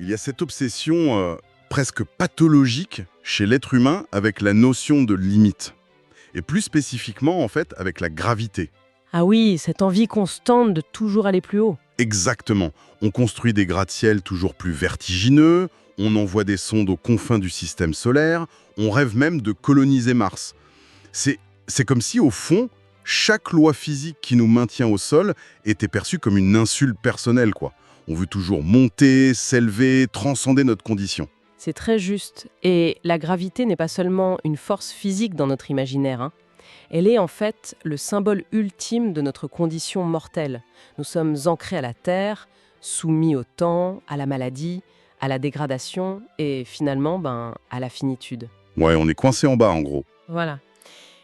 Il y a cette obsession presque pathologique chez l'être humain avec la notion de limite. Et plus spécifiquement, en fait, avec la gravité. Ah oui, cette envie constante de toujours aller plus haut. Exactement. On construit des gratte-ciel toujours plus vertigineux, on envoie des sondes aux confins du système solaire, on rêve même de coloniser Mars. C'est comme si, au fond, chaque loi physique qui nous maintient au sol était perçue comme une insulte personnelle, quoi. On veut toujours monter, s'élever, transcender notre condition. C'est très juste. Et la gravité n'est pas seulement une force physique dans notre imaginaire, hein. Elle est en fait le symbole ultime de notre condition mortelle. Nous sommes ancrés à la Terre, soumis au temps, à la maladie, à la dégradation et finalement à la finitude. Ouais, on est coincé en bas, en gros. Voilà.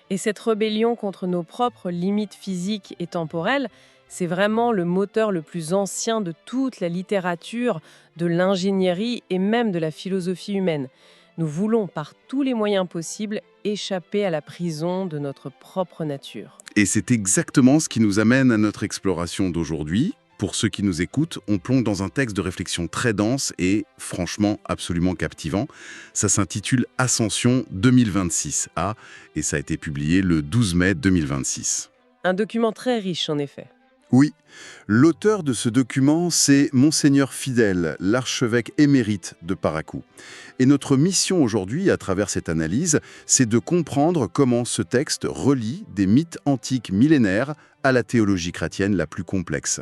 Et cette rébellion contre nos propres limites physiques et temporelles, c'est vraiment le moteur le plus ancien de toute la littérature, de l'ingénierie et même de la philosophie humaine. Nous voulons par tous les moyens possibles échapper à la prison de notre propre nature. Et c'est exactement ce qui nous amène à notre exploration d'aujourd'hui. Pour ceux qui nous écoutent, on plonge dans un texte de réflexion très dense et franchement absolument captivant. Ça s'intitule Ascension 2026 et ça a été publié le 12 mai 2026. Un document très riche en effet. Oui, l'auteur de ce document, c'est Monseigneur Fidèle, l'archevêque émérite de Paracou. Et notre mission aujourd'hui, à travers cette analyse, c'est de comprendre comment ce texte relie des mythes antiques millénaires à la théologie chrétienne la plus complexe.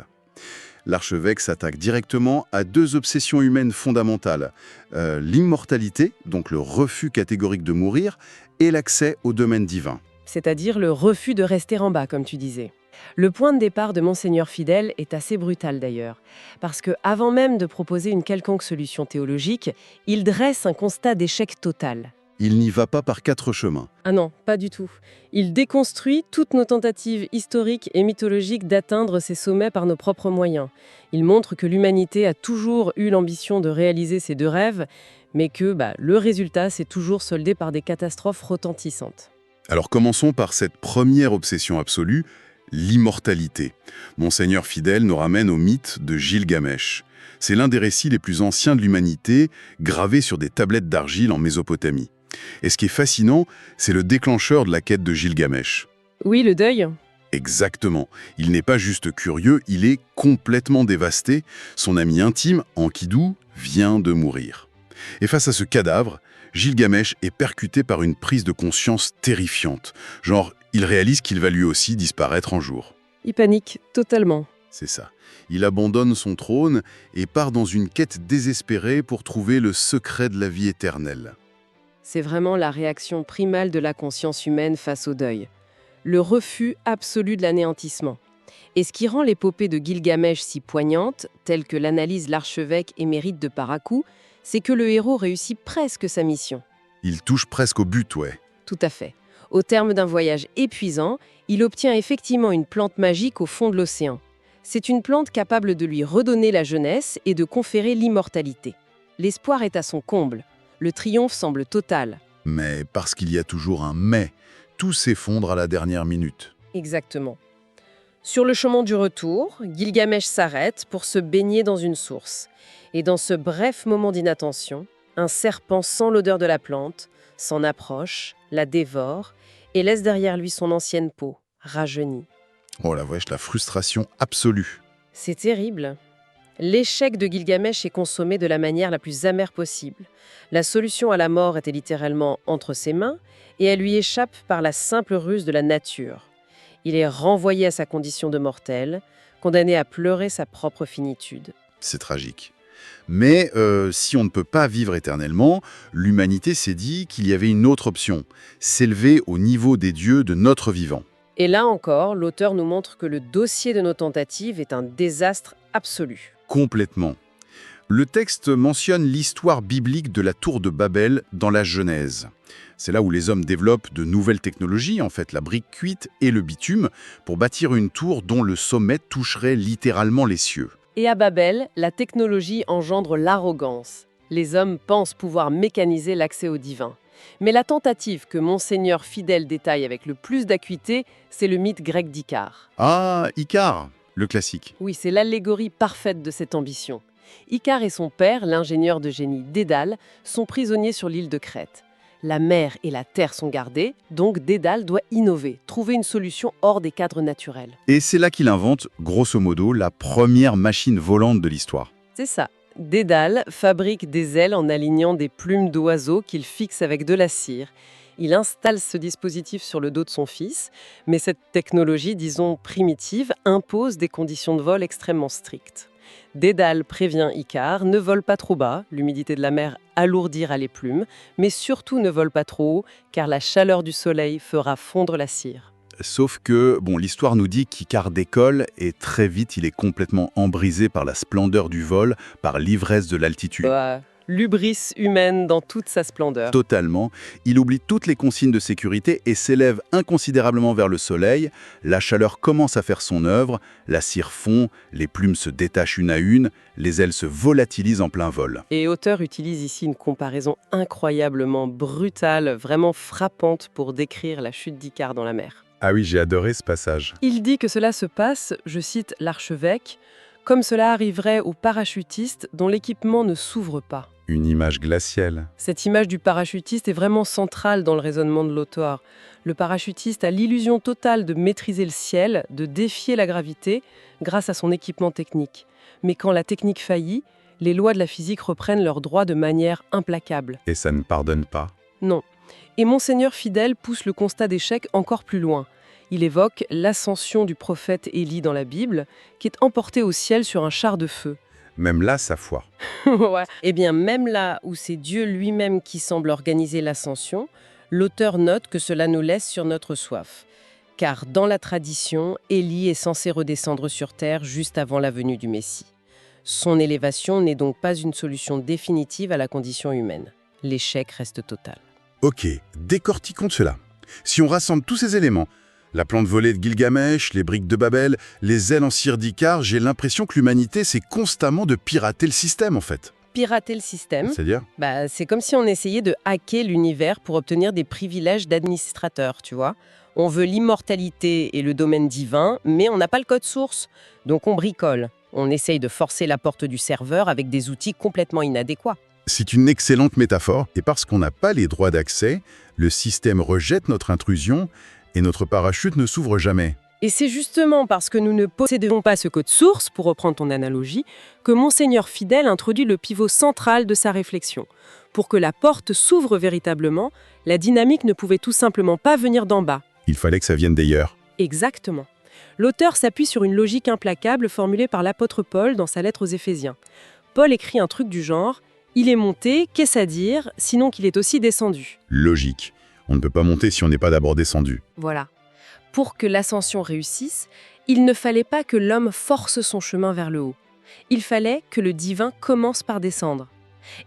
L'archevêque s'attaque directement à deux obsessions humaines fondamentales, l'immortalité, donc le refus catégorique de mourir, et l'accès au domaine divin. C'est-à-dire le refus de rester en bas, comme tu disais. Le point de départ de Monseigneur Fidèle est assez brutal d'ailleurs, parce que avant même de proposer une quelconque solution théologique, il dresse un constat d'échec total. Il n'y va pas par quatre chemins. Ah non, pas du tout. Il déconstruit toutes nos tentatives historiques et mythologiques d'atteindre ces sommets par nos propres moyens. Il montre que l'humanité a toujours eu l'ambition de réaliser ses deux rêves, mais que le résultat s'est toujours soldé par des catastrophes retentissantes. Alors commençons par cette première obsession absolue, l'immortalité. Monseigneur Fidèle nous ramène au mythe de Gilgamesh. C'est l'un des récits les plus anciens de l'humanité, gravé sur des tablettes d'argile en Mésopotamie. Et ce qui est fascinant, c'est le déclencheur de la quête de Gilgamesh. Oui, le deuil. Exactement. Il n'est pas juste curieux, il est complètement dévasté. Son ami intime, Enkidu, vient de mourir. Et face à ce cadavre, Gilgamesh est percuté par une prise de conscience terrifiante. Genre, il réalise qu'il va lui aussi disparaître un jour. Il panique totalement. C'est ça. Il abandonne son trône et part dans une quête désespérée pour trouver le secret de la vie éternelle. C'est vraiment la réaction primale de la conscience humaine face au deuil. Le refus absolu de l'anéantissement. Et ce qui rend l'épopée de Gilgamesh si poignante, telle que l'analyse l'archevêque émérite de Paracou, c'est que le héros réussit presque sa mission. Il touche presque au but, ouais. Tout à fait. Au terme d'un voyage épuisant, il obtient effectivement une plante magique au fond de l'océan. C'est une plante capable de lui redonner la jeunesse et de conférer l'immortalité. L'espoir est à son comble. Le triomphe semble total. Mais parce qu'il y a toujours un « mais », tout s'effondre à la dernière minute. Exactement. Sur le chemin du retour, Gilgamesh s'arrête pour se baigner dans une source. Et dans ce bref moment d'inattention, un serpent sent l'odeur de la plante, s'en approche, la dévore et laisse derrière lui son ancienne peau, rajeunie. Oh la wesh, la frustration absolue. C'est terrible. L'échec de Gilgamesh est consommé de la manière la plus amère possible. La solution à la mort était littéralement entre ses mains et elle lui échappe par la simple ruse de la nature. Il est renvoyé à sa condition de mortel, condamné à pleurer sa propre finitude. C'est tragique. Mais si on ne peut pas vivre éternellement, l'humanité s'est dit qu'il y avait une autre option, s'élever au niveau des dieux de notre vivant. Et là encore, l'auteur nous montre que le dossier de nos tentatives est un désastre absolu. Complètement. Le texte mentionne l'histoire biblique de la tour de Babel dans la Genèse. C'est là où les hommes développent de nouvelles technologies, en fait la brique cuite et le bitume, pour bâtir une tour dont le sommet toucherait littéralement les cieux. Et à Babel, la technologie engendre l'arrogance. Les hommes pensent pouvoir mécaniser l'accès au divin. Mais la tentative que Monseigneur Fidèle détaille avec le plus d'acuité, c'est le mythe grec d'Icare. Ah, Icare, le classique. Oui, c'est l'allégorie parfaite de cette ambition. Icare et son père, l'ingénieur de génie Dédale, sont prisonniers sur l'île de Crète. La mer et la terre sont gardées, donc Dédale doit innover, trouver une solution hors des cadres naturels. Et c'est là qu'il invente, grosso modo, la première machine volante de l'histoire. C'est ça. Dédale fabrique des ailes en alignant des plumes d'oiseaux qu'il fixe avec de la cire. Il installe ce dispositif sur le dos de son fils, mais cette technologie, disons primitive, impose des conditions de vol extrêmement strictes. Dédale prévient Icare, ne vole pas trop bas, l'humidité de la mer alourdira les plumes, mais surtout ne vole pas trop haut, car la chaleur du soleil fera fondre la cire. Sauf que, l'histoire nous dit qu'Icare décolle et très vite il est complètement embrisé par la splendeur du vol, par l'ivresse de l'altitude. L'hubris humaine dans toute sa splendeur. Totalement. Il oublie toutes les consignes de sécurité et s'élève inconsidérablement vers le soleil. La chaleur commence à faire son œuvre, la cire fond, les plumes se détachent une à une, les ailes se volatilisent en plein vol. Et auteur utilise ici une comparaison incroyablement brutale, vraiment frappante pour décrire la chute d'Icare dans la mer. Ah oui, j'ai adoré ce passage. Il dit que cela se passe, je cite l'archevêque, comme cela arriverait aux parachutistes dont l'équipement ne s'ouvre pas. Une image glaciale. Cette image du parachutiste est vraiment centrale dans le raisonnement de l'auteur. Le parachutiste a l'illusion totale de maîtriser le ciel, de défier la gravité grâce à son équipement technique. Mais quand la technique faillit, les lois de la physique reprennent leurs droits de manière implacable. Et ça ne pardonne pas. Non. Et Monseigneur Fidèle pousse le constat d'échec encore plus loin. Il évoque l'ascension du prophète Élie dans la Bible, qui est emporté au ciel sur un char de feu. Même là, ça foire. Ouais. Eh bien, même là où c'est Dieu lui-même qui semble organiser l'ascension, l'auteur note que cela nous laisse sur notre soif. Car dans la tradition, Élie est censé redescendre sur terre juste avant la venue du Messie. Son élévation n'est donc pas une solution définitive à la condition humaine. L'échec reste total. Ok, décortiquons cela. Si on rassemble tous ces éléments, la plante volée de Gilgamesh, les briques de Babel, les ailes en cire d'Icare, j'ai l'impression que l'humanité essaie constamment de pirater le système, en fait. Pirater le système, C'est-à-dire ? c'est comme si on essayait de hacker l'univers pour obtenir des privilèges d'administrateur, tu vois. On veut l'immortalité et le domaine divin, mais on n'a pas le code source. Donc on bricole. On essaye de forcer la porte du serveur avec des outils complètement inadéquats. C'est une excellente métaphore, et parce qu'on n'a pas les droits d'accès, le système rejette notre intrusion et notre parachute ne s'ouvre jamais. Et c'est justement parce que nous ne possédons pas ce code source, pour reprendre ton analogie, que Monseigneur Fidèle introduit le pivot central de sa réflexion. Pour que la porte s'ouvre véritablement, la dynamique ne pouvait tout simplement pas venir d'en bas. Il fallait que ça vienne d'ailleurs. Exactement. L'auteur s'appuie sur une logique implacable formulée par l'apôtre Paul dans sa lettre aux Éphésiens. Paul écrit un truc du genre « Il est monté, qu'est-ce à dire, sinon qu'il est aussi descendu ?» Logique. On ne peut pas monter si on n'est pas d'abord descendu. Voilà. Pour que l'ascension réussisse, il ne fallait pas que l'homme force son chemin vers le haut. Il fallait que le divin commence par descendre.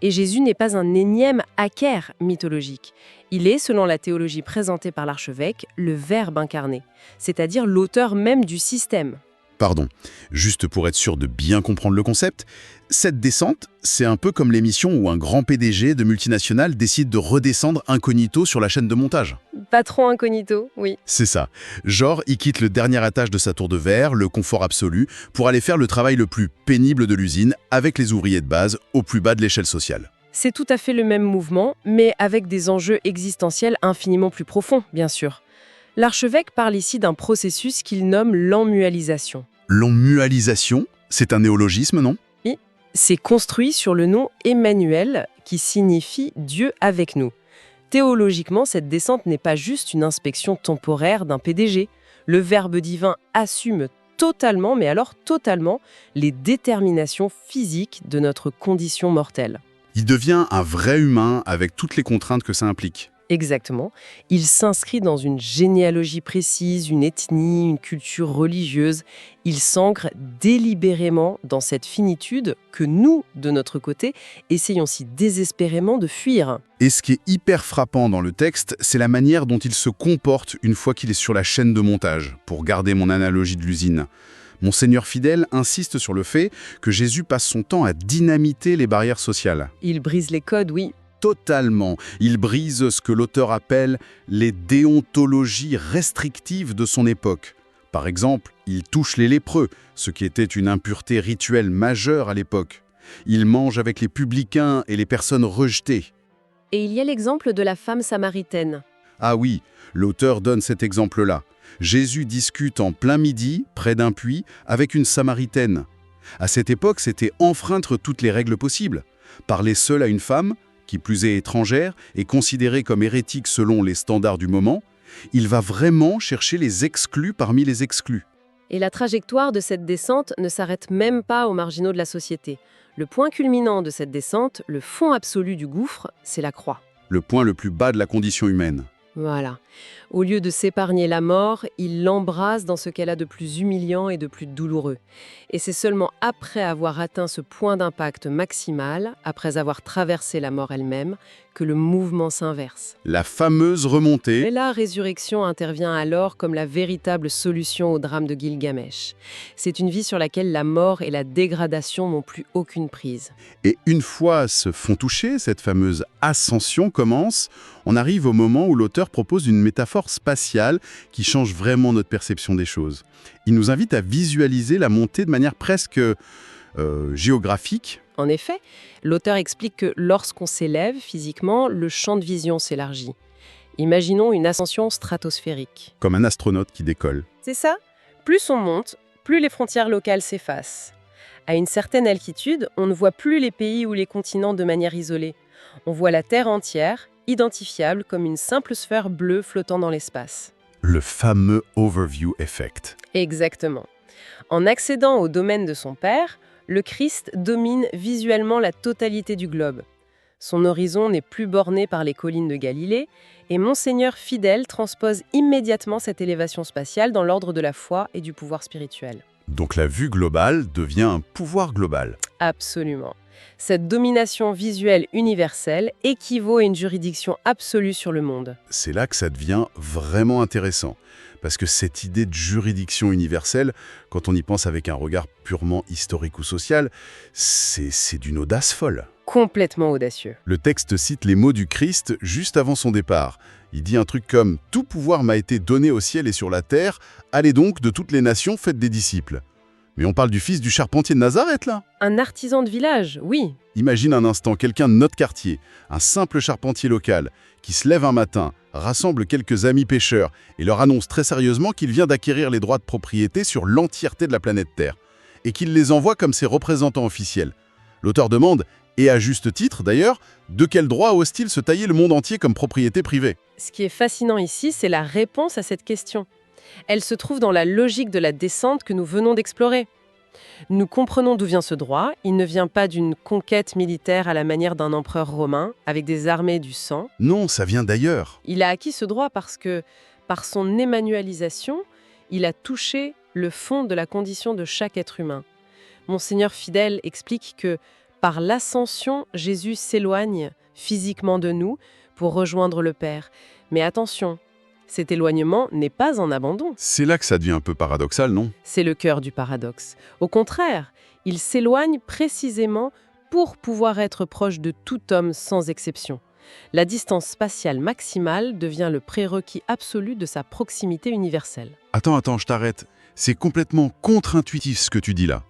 Et Jésus n'est pas un énième hacker mythologique. Il est, selon la théologie présentée par l'archevêque, le Verbe incarné, c'est-à-dire l'auteur même du système. Pardon, juste pour être sûr de bien comprendre le concept, cette descente, c'est un peu comme l'émission où un grand PDG de multinationale décide de redescendre incognito sur la chaîne de montage. Patron incognito, oui. C'est ça. Genre, il quitte le dernier étage de sa tour de verre, le confort absolu, pour aller faire le travail le plus pénible de l'usine avec les ouvriers de base au plus bas de l'échelle sociale. C'est tout à fait le même mouvement, mais avec des enjeux existentiels infiniment plus profonds, bien sûr. L'archevêque parle ici d'un processus qu'il nomme l'emmualisation. L'emmualisation, c'est un néologisme, non ? Oui, c'est construit sur le nom Emmanuel, qui signifie Dieu avec nous. Théologiquement, cette descente n'est pas juste une inspection temporaire d'un PDG. Le Verbe divin assume totalement, mais alors totalement, les déterminations physiques de notre condition mortelle. Il devient un vrai humain avec toutes les contraintes que ça implique. Exactement. Il s'inscrit dans une généalogie précise, une ethnie, une culture religieuse. Il s'ancre délibérément dans cette finitude que nous, de notre côté, essayons si désespérément de fuir. Et ce qui est hyper frappant dans le texte, c'est la manière dont il se comporte une fois qu'il est sur la chaîne de montage, pour garder mon analogie de l'usine. Monseigneur Fidèle insiste sur le fait que Jésus passe son temps à dynamiter les barrières sociales. Il brise les codes, oui. Totalement. Il brise ce que l'auteur appelle les déontologies restrictives de son époque. Par exemple, il touche les lépreux, ce qui était une impureté rituelle majeure à l'époque. Il mange avec les publicains et les personnes rejetées. Et il y a l'exemple de la femme samaritaine. Ah oui, l'auteur donne cet exemple-là. Jésus discute en plein midi, près d'un puits, avec une Samaritaine. À cette époque, c'était enfreindre toutes les règles possibles. Parler seul à une femme, qui plus est étrangère, et considérée comme hérétique selon les standards du moment, il va vraiment chercher les exclus parmi les exclus. Et la trajectoire de cette descente ne s'arrête même pas aux marginaux de la société. Le point culminant de cette descente, le fond absolu du gouffre, c'est la croix. Le point le plus bas de la condition humaine. Voilà. Au lieu de s'épargner la mort, il l'embrasse dans ce qu'elle a de plus humiliant et de plus douloureux. Et c'est seulement après avoir atteint ce point d'impact maximal, après avoir traversé la mort elle-même, que le mouvement s'inverse. La fameuse remontée. Et la résurrection intervient alors comme la véritable solution au drame de Gilgamesh. C'est une vie sur laquelle la mort et la dégradation n'ont plus aucune prise. Et une fois ce fond touché, cette fameuse ascension commence, on arrive au moment où l'auteur propose une métaphore spatiale qui change vraiment notre perception des choses. Il nous invite à visualiser la montée de manière presque géographique. En effet, l'auteur explique que lorsqu'on s'élève physiquement, le champ de vision s'élargit. Imaginons une ascension stratosphérique. Comme un astronaute qui décolle. C'est ça. Plus on monte, plus les frontières locales s'effacent. À une certaine altitude, on ne voit plus les pays ou les continents de manière isolée. On voit la Terre entière, identifiable comme une simple sphère bleue flottant dans l'espace. Le fameux overview effect. Exactement. En accédant au domaine de son Père, le Christ domine visuellement la totalité du globe. Son horizon n'est plus borné par les collines de Galilée, et Monseigneur fidèle transpose immédiatement cette élévation spatiale dans l'ordre de la foi et du pouvoir spirituel. Donc la vue globale devient un pouvoir global. Absolument. Cette domination visuelle universelle équivaut à une juridiction absolue sur le monde. C'est là que ça devient vraiment intéressant. Parce que cette idée de juridiction universelle, quand on y pense avec un regard purement historique ou social, c'est d'une audace folle. Complètement audacieux. Le texte cite les mots du Christ juste avant son départ. Il dit un truc comme « Tout pouvoir m'a été donné au ciel et sur la terre, allez donc de toutes les nations, faites des disciples ». Mais on parle du fils du charpentier de Nazareth, là. Un artisan de village, oui. Imagine un instant quelqu'un de notre quartier, un simple charpentier local, qui se lève un matin, rassemble quelques amis pêcheurs et leur annonce très sérieusement qu'il vient d'acquérir les droits de propriété sur l'entièreté de la planète Terre, et qu'il les envoie comme ses représentants officiels. L'auteur demande, et à juste titre d'ailleurs, de quel droit ose-t-il se tailler le monde entier comme propriété privée ? Ce qui est fascinant ici, c'est la réponse à cette question. Elle se trouve dans la logique de la descente que nous venons d'explorer. Nous comprenons d'où vient ce droit. Il ne vient pas d'une conquête militaire à la manière d'un empereur romain, avec des armées du sang. Non, ça vient d'ailleurs. Il a acquis ce droit parce que, par son émanualisation, il a touché le fond de la condition de chaque être humain. Monseigneur fidèle explique que, par l'ascension, Jésus s'éloigne physiquement de nous pour rejoindre le Père. Mais attention, cet éloignement n'est pas en abandon. C'est là que ça devient un peu paradoxal, non ? C'est le cœur du paradoxe. Au contraire, il s'éloigne précisément pour pouvoir être proche de tout homme sans exception. La distance spatiale maximale devient le prérequis absolu de sa proximité universelle. Attends, je t'arrête. C'est complètement contre-intuitif ce que tu dis là.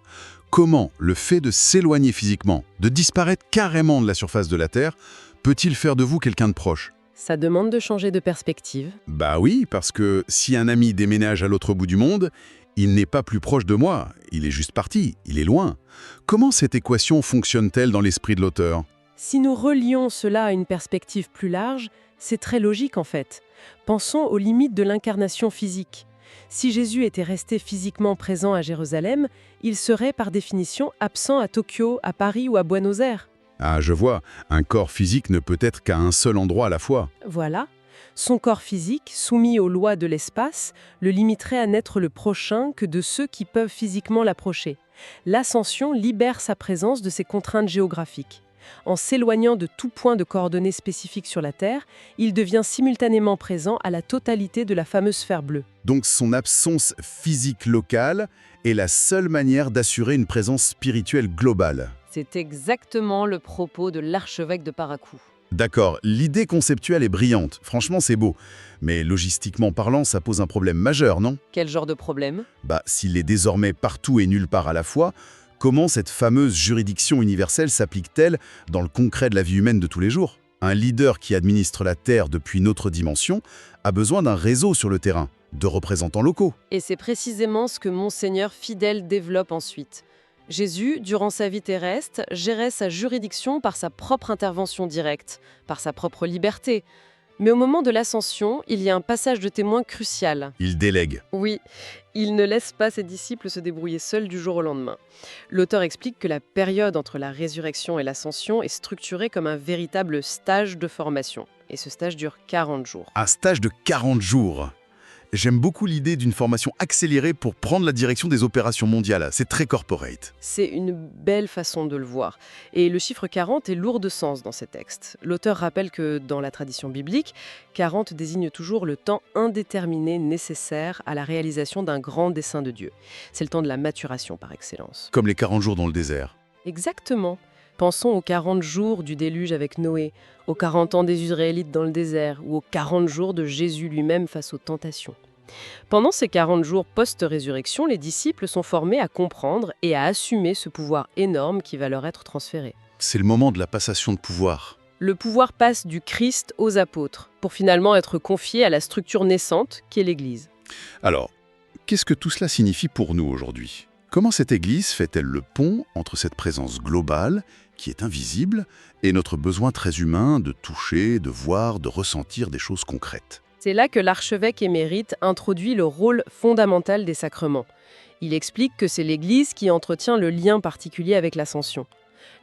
Comment le fait de s'éloigner physiquement, de disparaître carrément de la surface de la Terre, peut-il faire de vous quelqu'un de proche ? Ça demande de changer de perspective. Bah oui, parce que si un ami déménage à l'autre bout du monde, il n'est pas plus proche de moi, il est juste parti, il est loin. Comment cette équation fonctionne-t-elle dans l'esprit de l'auteur ? Si nous relions cela à une perspective plus large, c'est très logique en fait. Pensons aux limites de l'incarnation physique. Si Jésus était resté physiquement présent à Jérusalem, il serait par définition absent à Tokyo, à Paris ou à Buenos Aires. Ah, je vois, un corps physique ne peut être qu'à un seul endroit à la fois. Voilà. Son corps physique, soumis aux lois de l'espace, le limiterait à n'être le prochain que de ceux qui peuvent physiquement l'approcher. L'ascension libère sa présence de ses contraintes géographiques. En s'éloignant de tout point de coordonnées spécifiques sur la Terre, il devient simultanément présent à la totalité de la fameuse sphère bleue. Donc son absence physique locale est la seule manière d'assurer une présence spirituelle globale. C'est exactement le propos de l'archevêque de Paracou. D'accord, l'idée conceptuelle est brillante, franchement c'est beau. Mais logistiquement parlant, ça pose un problème majeur, non ? Quel genre de problème ? S'il est désormais partout et nulle part à la fois, Comment cette fameuse juridiction universelle s'applique-t-elle dans le concret de la vie humaine de tous les jours? Un leader qui administre la Terre depuis notre dimension a besoin d'un réseau sur le terrain, de représentants locaux. Et c'est précisément ce que Monseigneur Fidèle développe ensuite. Jésus, durant sa vie terrestre, gérait sa juridiction par sa propre intervention directe, par sa propre liberté. Mais au moment de l'ascension, il y a un passage de témoin crucial. Il délègue. Oui, il ne laisse pas ses disciples se débrouiller seuls du jour au lendemain. L'auteur explique que la période entre la résurrection et l'ascension est structurée comme un véritable stage de formation. Et ce stage dure 40 jours. Un stage de 40 jours. J'aime beaucoup l'idée d'une formation accélérée pour prendre la direction des opérations mondiales. C'est très corporate. C'est une belle façon de le voir. Et le chiffre 40 est lourd de sens dans ces textes. L'auteur rappelle que dans la tradition biblique, 40 désigne toujours le temps indéterminé nécessaire à la réalisation d'un grand dessein de Dieu. C'est le temps de la maturation par excellence. Comme les 40 jours dans le désert. Exactement. Pensons aux 40 jours du déluge avec Noé, aux 40 ans des Israélites dans le désert ou aux 40 jours de Jésus lui-même face aux tentations. Pendant ces 40 jours post-résurrection, les disciples sont formés à comprendre et à assumer ce pouvoir énorme qui va leur être transféré. C'est le moment de la passation de pouvoir. Le pouvoir passe du Christ aux apôtres, pour finalement être confié à la structure naissante qui est l'Église. Alors, qu'est-ce que tout cela signifie pour nous aujourd'hui? Comment cette Église fait-elle le pont entre cette présence globale, qui est invisible, et notre besoin très humain de toucher, de voir, de ressentir des choses concrètes? C'est là que l'archevêque émérite introduit le rôle fondamental des sacrements. Il explique que c'est l'Église qui entretient le lien particulier avec l'Ascension.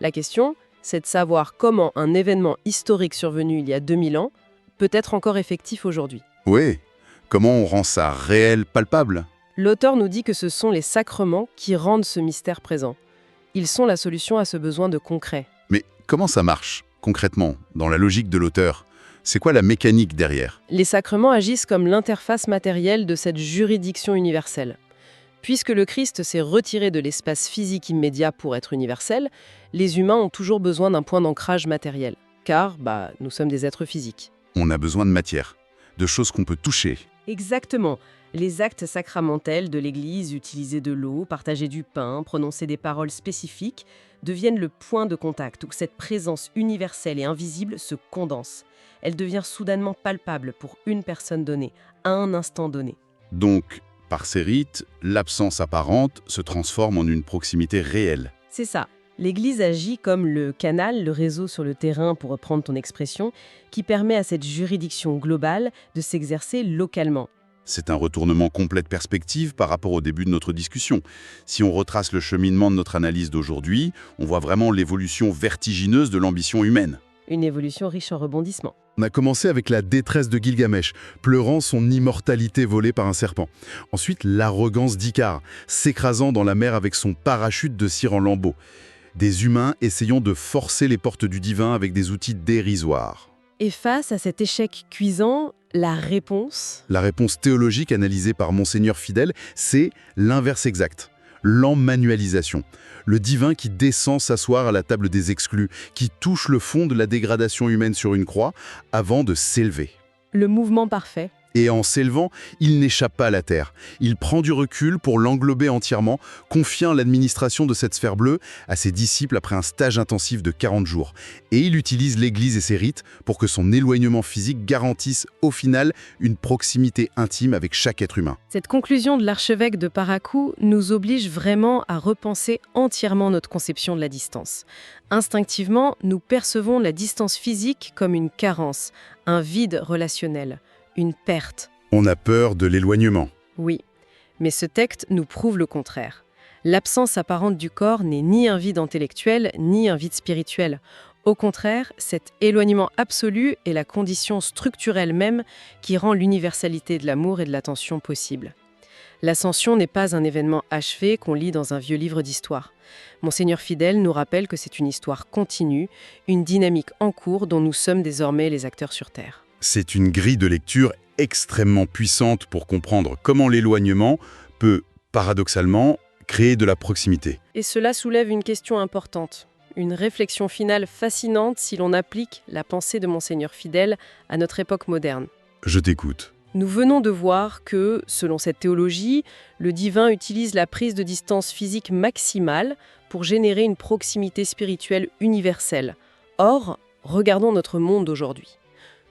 La question, c'est de savoir comment un événement historique survenu il y a 2000 ans peut être encore effectif aujourd'hui. Oui, comment on rend ça réel, palpable? L'auteur nous dit que ce sont les sacrements qui rendent ce mystère présent. Ils sont la solution à ce besoin de concret. Mais comment ça marche, concrètement, dans la logique de l'auteur? C'est quoi la mécanique derrière? Les sacrements agissent comme l'interface matérielle de cette juridiction universelle. Puisque le Christ s'est retiré de l'espace physique immédiat pour être universel, les humains ont toujours besoin d'un point d'ancrage matériel. Car, nous sommes des êtres physiques. On a besoin de matière, de choses qu'on peut toucher. Exactement. Les actes sacramentels de l'Église, utiliser de l'eau, partager du pain, prononcer des paroles spécifiques, deviennent le point de contact où cette présence universelle et invisible se condense. Elle devient soudainement palpable pour une personne donnée, à un instant donné. Donc, par ces rites, l'absence apparente se transforme en une proximité réelle. C'est ça. L'Église agit comme le canal, le réseau sur le terrain, pour reprendre ton expression, qui permet à cette juridiction globale de s'exercer localement. C'est un retournement complet de perspective par rapport au début de notre discussion. Si on retrace le cheminement de notre analyse d'aujourd'hui, on voit vraiment l'évolution vertigineuse de l'ambition humaine. Une évolution riche en rebondissements. On a commencé avec la détresse de Gilgamesh, pleurant son immortalité volée par un serpent. Ensuite, l'arrogance d'Icare, s'écrasant dans la mer avec son parachute de cire en lambeaux. Des humains essayant de forcer les portes du divin avec des outils dérisoires. Et face à cet échec cuisant, la réponse... La réponse théologique analysée par Monseigneur Fidèle, c'est l'inverse exact. L'emmanualisation. Le divin qui descend s'asseoir à la table des exclus, qui touche le fond de la dégradation humaine sur une croix, avant de s'élever. Le mouvement parfait. Et en s'élevant, il n'échappe pas à la terre. Il prend du recul pour l'englober entièrement, confiant l'administration de cette sphère bleue à ses disciples après un stage intensif de 40 jours. Et il utilise l'Église et ses rites pour que son éloignement physique garantisse au final une proximité intime avec chaque être humain. Cette conclusion de l'archevêque de Parakou nous oblige vraiment à repenser entièrement notre conception de la distance. Instinctivement, nous percevons la distance physique comme une carence, un vide relationnel. Une perte. On a peur de l'éloignement. Oui, mais ce texte nous prouve le contraire. L'absence apparente du corps n'est ni un vide intellectuel, ni un vide spirituel. Au contraire, cet éloignement absolu est la condition structurelle même qui rend l'universalité de l'amour et de l'attention possible. L'ascension n'est pas un événement achevé qu'on lit dans un vieux livre d'histoire. Monseigneur Fidèle nous rappelle que c'est une histoire continue, une dynamique en cours dont nous sommes désormais les acteurs sur Terre. C'est une grille de lecture extrêmement puissante pour comprendre comment l'éloignement peut, paradoxalement, créer de la proximité. Et cela soulève une question importante, une réflexion finale fascinante si l'on applique la pensée de Monseigneur Fidèle à notre époque moderne. Je t'écoute. Nous venons de voir que, selon cette théologie, le divin utilise la prise de distance physique maximale pour générer une proximité spirituelle universelle. Or, regardons notre monde aujourd'hui.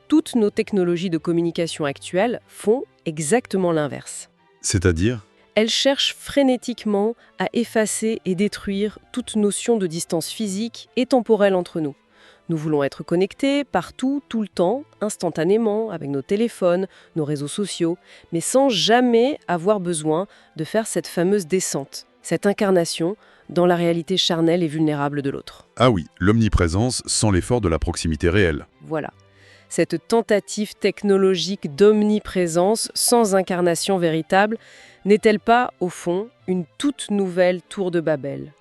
Toutes nos technologies de communication actuelles font exactement l'inverse. C'est-à-dire? Elles cherchent frénétiquement à effacer et détruire toute notion de distance physique et temporelle entre nous. Nous voulons être connectés partout, tout le temps, instantanément, avec nos téléphones, nos réseaux sociaux, mais sans jamais avoir besoin de faire cette fameuse descente, cette incarnation dans la réalité charnelle et vulnérable de l'autre. Ah oui, l'omniprésence sans l'effort de la proximité réelle. Voilà. Cette tentative technologique d'omniprésence sans incarnation véritable n'est-elle pas, au fond, une toute nouvelle tour de Babel?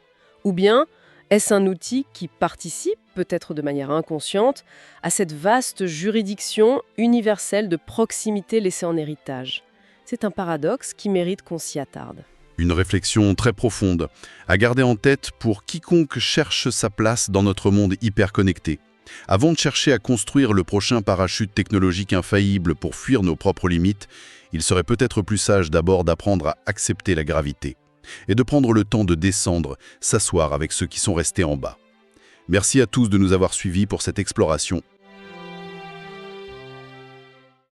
Ou bien est-ce un outil qui participe, peut-être de manière inconsciente, à cette vaste juridiction universelle de proximité laissée en héritage? C'est un paradoxe qui mérite qu'on s'y attarde. Une réflexion très profonde, à garder en tête pour quiconque cherche sa place dans notre monde hyper connecté. Avant de chercher à construire le prochain parachute technologique infaillible pour fuir nos propres limites, il serait peut-être plus sage d'abord d'apprendre à accepter la gravité et de prendre le temps de descendre, s'asseoir avec ceux qui sont restés en bas. Merci à tous de nous avoir suivis pour cette exploration.